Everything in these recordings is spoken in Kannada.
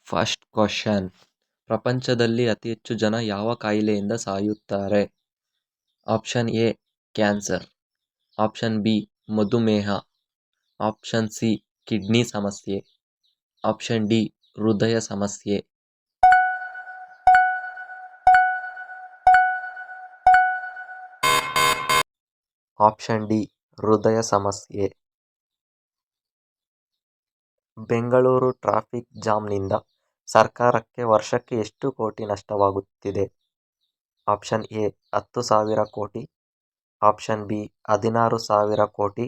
First question. ಪ್ರಪಂಚದಲ್ಲಿ ಅತಿ ಹೆಚ್ಚು ಜನ ಯಾವ ಕಾಯಿಲೆಯಿಂದ ಸಾಯುತ್ತಾರೆ? Option A cancer, option B ಮಧುಮೇಹ, ಆಪ್ಷನ್ ಸಿ ಕಿಡ್ನಿ ಸಮಸ್ಯೆ, ಆಪ್ಷನ್ ಡಿ ಹೃದಯ ಸಮಸ್ಯೆ. ಆಪ್ಷನ್ ಡಿ ಹೃದಯ ಸಮಸ್ಯೆ. ಬೆಂಗಳೂರು ಟ್ರಾಫಿಕ್ ಜಾಮ್ನಿಂದ ಸರ್ಕಾರಕ್ಕೆ ವರ್ಷಕ್ಕೆ ಎಷ್ಟು ಕೋಟಿ ನಷ್ಟವಾಗುತ್ತಿದೆ? ಆಪ್ಷನ್ ಎ 10,000 ಕೋಟಿ, ಆಪ್ಷನ್ ಬಿ 16,000 ಕೋಟಿ,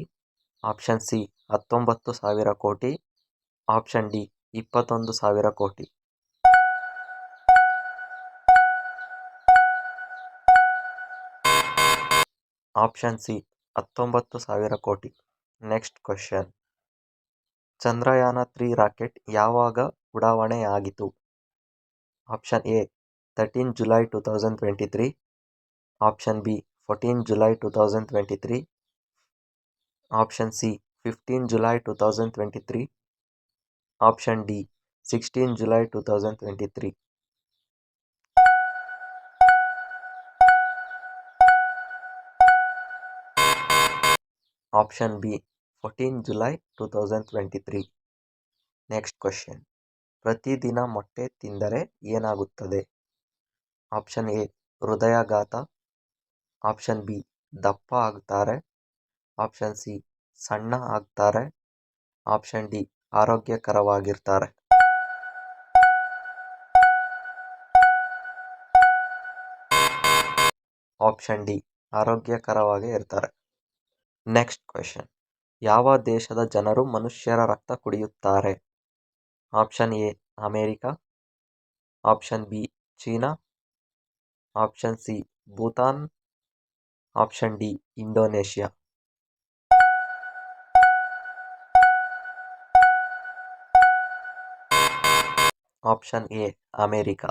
ಆಪ್ಷನ್ ಸಿ 19,000 ಕೋಟಿ, ಆಪ್ಷನ್ ಡಿ 21,000 ಕೋಟಿ. ಆಪ್ಷನ್ ಸಿ 19,000 ಕೋಟಿ. Next question. ಚಂದ್ರಯಾನ-3 ರಾಕೆಟ್ ಯಾವಾಗ ಉಡಾವಣೆಯಾಗಿತು? Option A 13 July 2023, option B 14 July 2023, option C 15 July 2023, option D 16 July 2023. Option B 14 July 2023. Next question. ಪ್ರತಿದಿನ ಮೊಟ್ಟೆ ತಿಂದರೆ ಏನಾಗುತ್ತದೆ? ಆಪ್ಷನ್ ಎ ಹೃದಯಾಘಾತ, ಆಪ್ಷನ್ ಬಿ ದಪ್ಪ ಆಗ್ತಾರೆ, ಆಪ್ಷನ್ ಸಿ ಸಣ್ಣ ಆಗ್ತಾರೆ, ಆಪ್ಷನ್ ಡಿ ಆರೋಗ್ಯಕರವಾಗಿರ್ತಾರೆ. ಆಪ್ಷನ್ ಡಿ ಆರೋಗ್ಯಕರವಾಗಿ ಇರ್ತಾರೆ. Next question. ಯಾವ ದೇಶದ ಜನರು ಮನುಷ್ಯರ ರಕ್ತ ಕುಡಿಯುತ್ತಾರೆ? Option A America, option B China, option C Bhutan, option D Indonesia. Option A America.